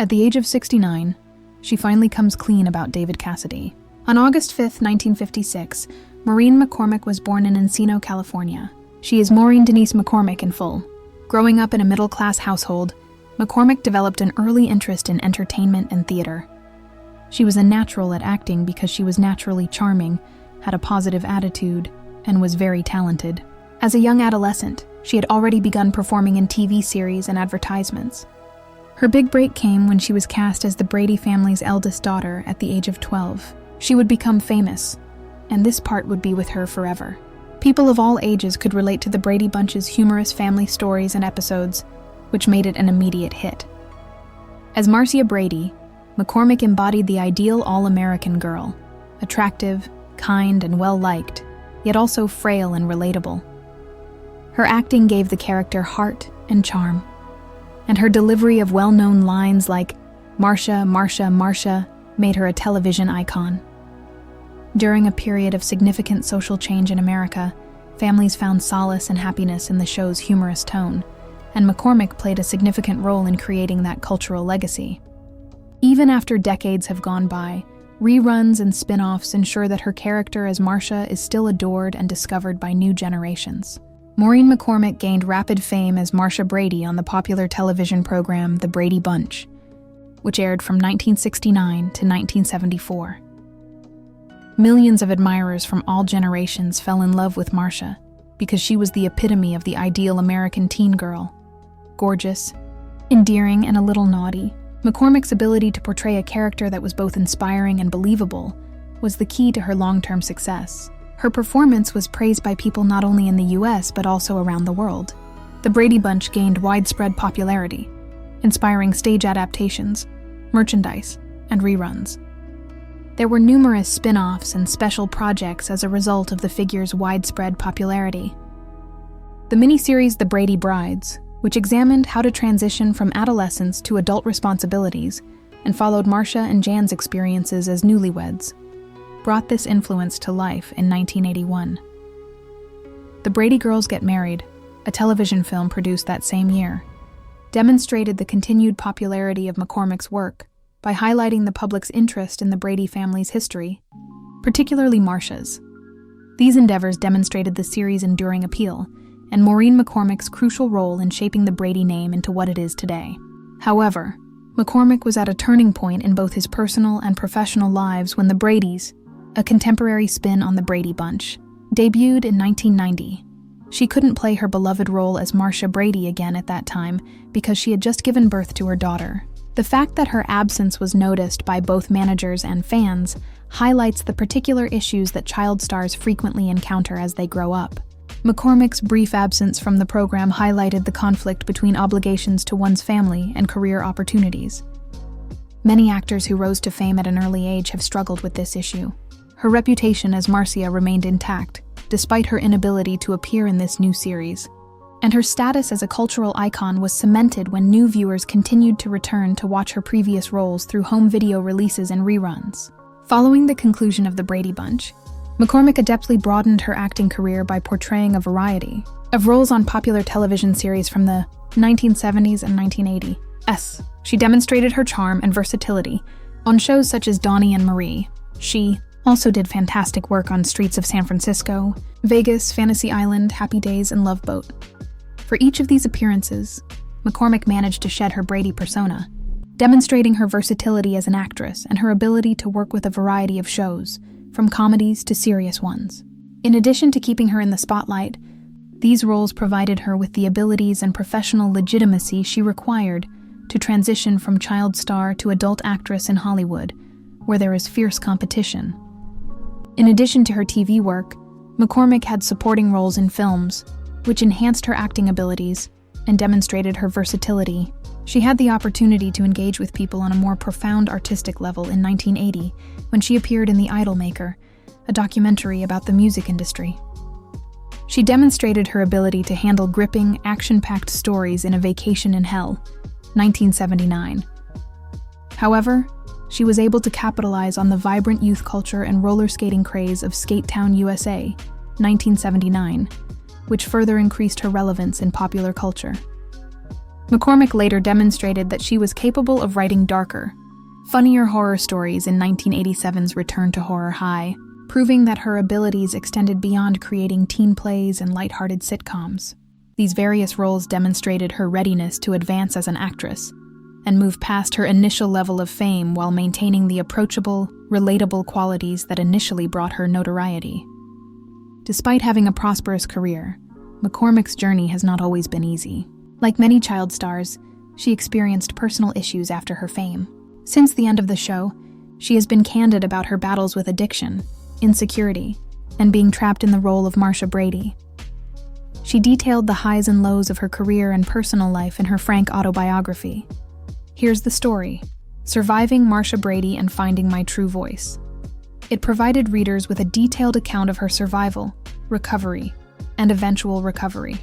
At the age of 69, she finally comes clean about David Cassidy. On August 5, 1956, Maureen McCormick was born in Encino, California. She is Maureen Denise McCormick in full. Growing up in a middle-class household, McCormick developed an early interest in entertainment and theater. She was a natural at acting because she was naturally charming, had a positive attitude, and was very talented. As a young adolescent, she had already begun performing in TV series and advertisements. Her big break came when she was cast as the Brady family's eldest daughter at the age of 12. She would become famous, and this part would be with her forever. People of all ages could relate to the Brady Bunch's humorous family stories and episodes, which made it an immediate hit. As Marcia Brady, McCormick embodied the ideal all-American girl, attractive, kind, and well-liked, yet also frail and relatable. Her acting gave the character heart and charm, and her delivery of well-known lines like "Marcia, Marcia, Marcia" made her a television icon. During a period of significant social change in America, families found solace and happiness in the show's humorous tone, and McCormick played a significant role in creating that cultural legacy. Even after decades have gone by, reruns and spin-offs ensure that her character as Marcia is still adored and discovered by new generations. Maureen McCormick gained rapid fame as Marcia Brady on the popular television program The Brady Bunch, which aired from 1969 to 1974. Millions of admirers from all generations fell in love with Marcia because she was the epitome of the ideal American teen girl. Gorgeous, endearing, and a little naughty, McCormick's ability to portray a character that was both inspiring and believable was the key to her long-term success. Her performance was praised by people not only in the US but also around the world. The Brady Bunch gained widespread popularity, inspiring stage adaptations, merchandise, and reruns. There were numerous spin-offs and special projects as a result of the figure's widespread popularity. The miniseries The Brady Brides, which examined how to transition from adolescence to adult responsibilities and followed Marcia and Jan's experiences as newlyweds, brought this influence to life in 1981. The Brady Girls Get Married, a television film produced that same year, demonstrated the continued popularity of McCormick's work by highlighting the public's interest in the Brady family's history, particularly Marcia's. These endeavors demonstrated the series' enduring appeal and Maureen McCormick's crucial role in shaping the Brady name into what it is today. However, McCormick was at a turning point in both his personal and professional lives when The Bradys, a contemporary spin on the Brady Bunch, debuted in 1990. She couldn't play her beloved role as Marcia Brady again at that time because she had just given birth to her daughter. The fact that her absence was noticed by both managers and fans highlights the particular issues that child stars frequently encounter as they grow up. McCormick's brief absence from the program highlighted the conflict between obligations to one's family and career opportunities. Many actors who rose to fame at an early age have struggled with this issue. Her reputation as Marcia remained intact, despite her inability to appear in this new series. And her status as a cultural icon was cemented when new viewers continued to return to watch her previous roles through home video releases and reruns. Following the conclusion of The Brady Bunch, McCormick adeptly broadened her acting career by portraying a variety of roles on popular television series from the 1970s and 1980s. She demonstrated her charm and versatility on shows such as Donnie and Marie. She also did fantastic work on Streets of San Francisco, Vegas, Fantasy Island, Happy Days, and Love Boat. For each of these appearances, McCormick managed to shed her Brady persona, demonstrating her versatility as an actress and her ability to work with a variety of shows, from comedies to serious ones. In addition to keeping her in the spotlight, these roles provided her with the abilities and professional legitimacy she required to transition from child star to adult actress in Hollywood, where there is fierce competition. In addition to her TV work, McCormick had supporting roles in films, which enhanced her acting abilities and demonstrated her versatility. She had the opportunity to engage with people on a more profound artistic level in 1980 when she appeared in The Idolmaker, a documentary about the music industry. She demonstrated her ability to handle gripping, action-packed stories in A Vacation in Hell, 1979. However, she was able to capitalize on the vibrant youth culture and roller skating craze of Skate Town, USA, 1979, which further increased her relevance in popular culture. McCormick later demonstrated that she was capable of writing darker, funnier horror stories in 1987's Return to Horror High, proving that her abilities extended beyond creating teen plays and lighthearted sitcoms. These various roles demonstrated her readiness to advance as an actress and move past her initial level of fame while maintaining the approachable, relatable qualities that initially brought her notoriety. Despite having a prosperous career, McCormick's journey has not always been easy. Like many child stars, she experienced personal issues after her fame. Since the end of the show, she has been candid about her battles with addiction, insecurity, and being trapped in the role of Marsha Brady. She detailed the highs and lows of her career and personal life in her frank autobiography. Here's the story: Surviving Marsha Brady and Finding My True Voice. It provided readers with a detailed account of her survival, recovery, and eventual recovery.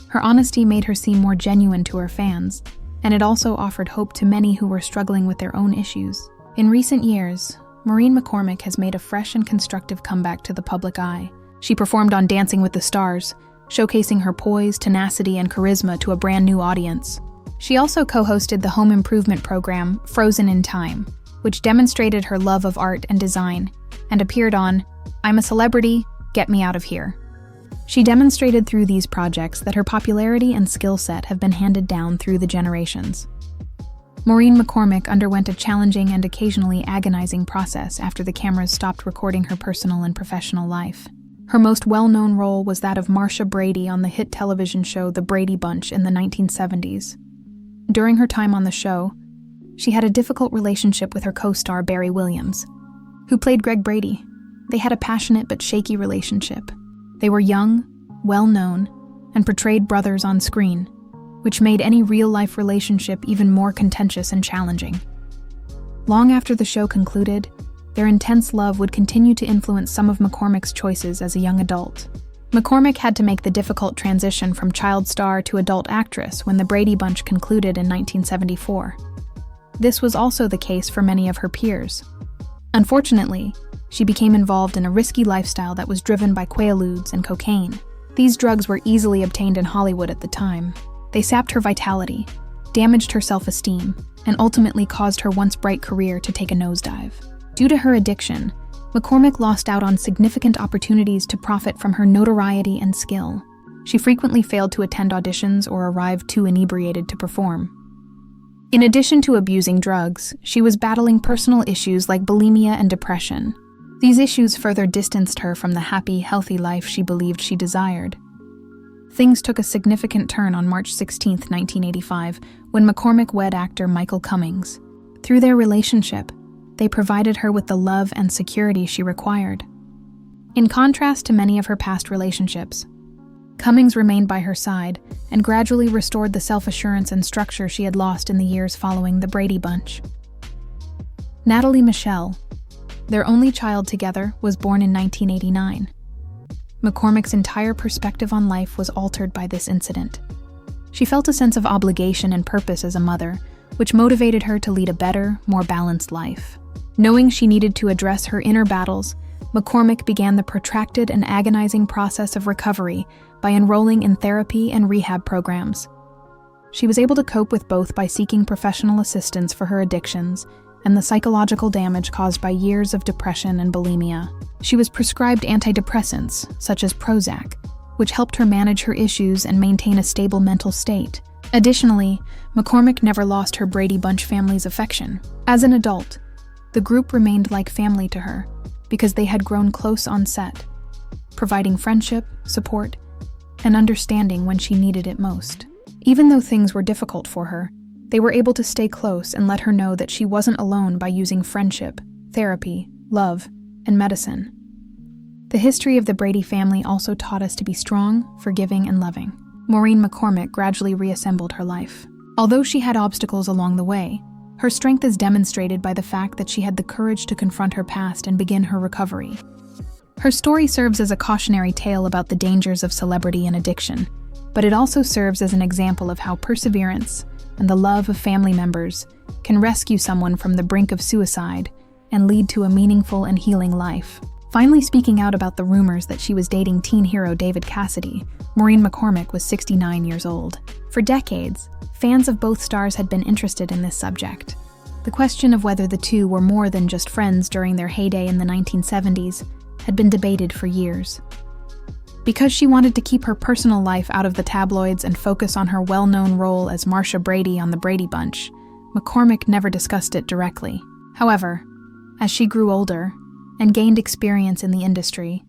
Her honesty made her seem more genuine to her fans, and it also offered hope to many who were struggling with their own issues. In recent years, Maureen McCormick has made a fresh and constructive comeback to the public eye. She performed on Dancing with the Stars, showcasing her poise, tenacity, and charisma to a brand new audience. She also co-hosted the home improvement program Frozen in Time, which demonstrated her love of art and design, and appeared on I'm a Celebrity, Get Me Out of Here. She demonstrated through these projects that her popularity and skill set have been handed down through the generations. Maureen McCormick underwent a challenging and occasionally agonizing process after the cameras stopped recording her personal and professional life. Her most well-known role was that of Marsha Brady on the hit television show The Brady Bunch in the 1970s. During her time on the show, she had a difficult relationship with her co-star Barry Williams, who played Greg Brady. They had a passionate but shaky relationship. They were young, well-known, and portrayed brothers on screen, which made any real-life relationship even more contentious and challenging. Long after the show concluded, their intense love would continue to influence some of McCormick's choices as a young adult. McCormick had to make the difficult transition from child star to adult actress when The Brady Bunch concluded in 1974. This was also the case for many of her peers. Unfortunately, she became involved in a risky lifestyle that was driven by Quaaludes and cocaine. These drugs were easily obtained in Hollywood at the time. They sapped her vitality, damaged her self-esteem, and ultimately caused her once bright career to take a nosedive. Due to her addiction, McCormick lost out on significant opportunities to profit from her notoriety and skill. She frequently failed to attend auditions or arrived too inebriated to perform. In addition to abusing drugs, she was battling personal issues like bulimia and depression. These issues further distanced her from the happy, healthy life she believed she desired. Things took a significant turn on March 16, 1985, when McCormick wed actor Michael Cummings. Through their relationship, they provided her with the love and security she required. In contrast to many of her past relationships, Cummings remained by her side and gradually restored the self-assurance and structure she had lost in the years following The Brady Bunch. Natalie Michelle, their only child together, was born in 1989. McCormick's entire perspective on life was altered by this incident. She felt a sense of obligation and purpose as a mother, which motivated her to lead a better, more balanced life. Knowing she needed to address her inner battles, McCormick began the protracted and agonizing process of recovery by enrolling in therapy and rehab programs. She was able to cope with both by seeking professional assistance for her addictions and the psychological damage caused by years of depression and bulimia. She was prescribed antidepressants, such as Prozac, which helped her manage her issues and maintain a stable mental state. Additionally, McCormick never lost her Brady Bunch family's affection. As an adult, the group remained like family to her because they had grown close on set, providing friendship, support, and understanding when she needed it most. Even though things were difficult for her, they were able to stay close and let her know that she wasn't alone by using friendship, therapy, love, and medicine. The history of the Brady family also taught us to be strong, forgiving, and loving. Maureen McCormick gradually reassembled her life. Although she had obstacles along the way, her strength is demonstrated by the fact that she had the courage to confront her past and begin her recovery. Her story serves as a cautionary tale about the dangers of celebrity and addiction, but it also serves as an example of how perseverance and the love of family members can rescue someone from the brink of suicide and lead to a meaningful and healing life. Finally speaking out about the rumors that she was dating teen hero David Cassidy, Maureen McCormick was 69 years old. For decades, fans of both stars had been interested in this subject. The question of whether the two were more than just friends during their heyday in the 1970s had been debated for years. Because she wanted to keep her personal life out of the tabloids and focus on her well-known role as Marcia Brady on The Brady Bunch, McCormick never discussed it directly. However, as she grew older and gained experience in the industry,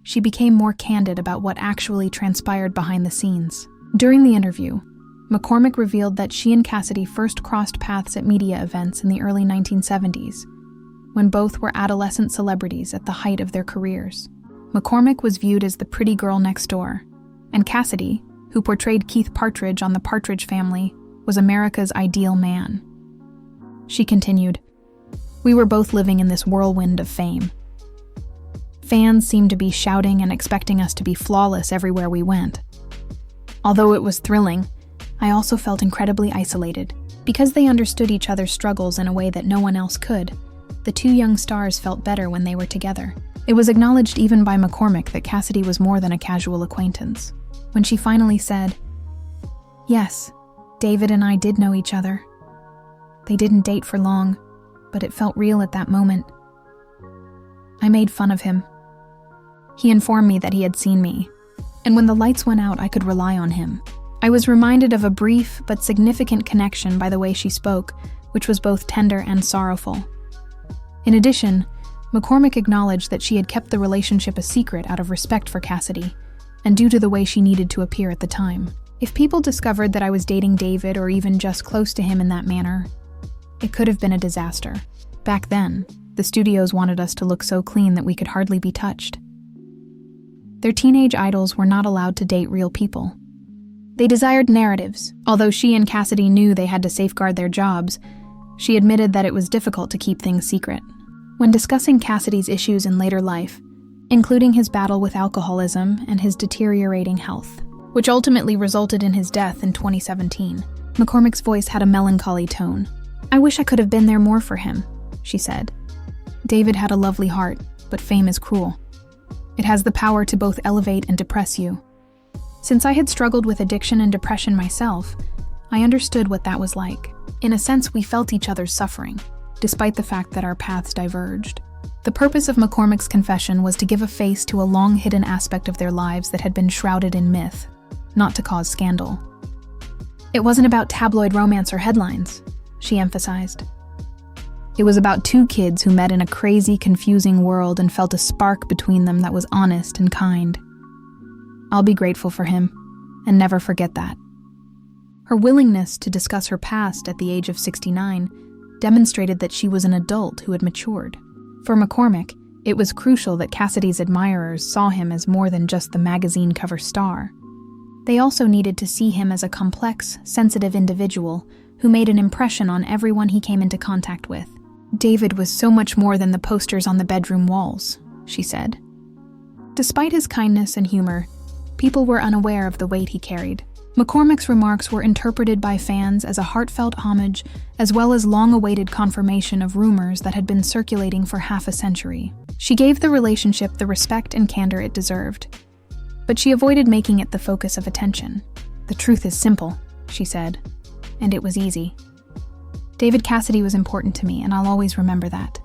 she became more candid about what actually transpired behind the scenes. During the interview, McCormick revealed that she and Cassidy first crossed paths at media events in the early 1970s, when both were adolescent celebrities at the height of their careers. McCormick was viewed as the pretty girl next door, and Cassidy, who portrayed Keith Partridge on The Partridge Family, was America's ideal man. She continued, "We were both living in this whirlwind of fame. Fans seemed to be shouting and expecting us to be flawless everywhere we went. Although it was thrilling, I also felt incredibly isolated. Because they understood each other's struggles in a way that no one else could, the two young stars felt better when they were together." It was acknowledged even by McCormick that Cassidy was more than a casual acquaintance. When she finally said, "Yes, David and I did know each other. They didn't date for long, but it felt real at that moment. I made fun of him. He informed me that he had seen me, and when the lights went out, I could rely on him." I was reminded of a brief but significant connection by the way she spoke, which was both tender and sorrowful. In addition, McCormick acknowledged that she had kept the relationship a secret out of respect for Cassidy, and due to the way she needed to appear at the time. "If people discovered that I was dating David or even just close to him in that manner, it could have been a disaster. Back then, the studios wanted us to look so clean that we could hardly be touched. Their teenage idols were not allowed to date real people. They desired narratives. Although she and Cassidy knew they had to safeguard their jobs, she admitted that it was difficult to keep things secret." When discussing Cassidy's issues in later life, including his battle with alcoholism and his deteriorating health, which ultimately resulted in his death in 2017, McCormick's voice had a melancholy tone. "I wish I could have been there more for him," she said. "David had a lovely heart, but fame is cruel. It has the power to both elevate and depress you. Since I had struggled with addiction and depression myself, I understood what that was like. In a sense, we felt each other's suffering, despite the fact that our paths diverged." The purpose of McCormick's confession was to give a face to a long-hidden aspect of their lives that had been shrouded in myth, not to cause scandal. "It wasn't about tabloid romance or headlines," she emphasized. "It was about two kids who met in a crazy, confusing world and felt a spark between them that was honest and kind. I'll be grateful for him, and never forget that." Her willingness to discuss her past at the age of 69 demonstrated that she was an adult who had matured. For McCormick, it was crucial that Cassidy's admirers saw him as more than just the magazine cover star. They also needed to see him as a complex, sensitive individual who made an impression on everyone he came into contact with. "David was so much more than the posters on the bedroom walls," she said. Despite his kindness and humor, people were unaware of the weight he carried. McCormick's remarks were interpreted by fans as a heartfelt homage, as well as long-awaited confirmation of rumors that had been circulating for half a century. She gave the relationship the respect and candor it deserved, but she avoided making it the focus of attention. "The truth is simple," she said, "and it was easy. David Cassidy was important to me, and I'll always remember that."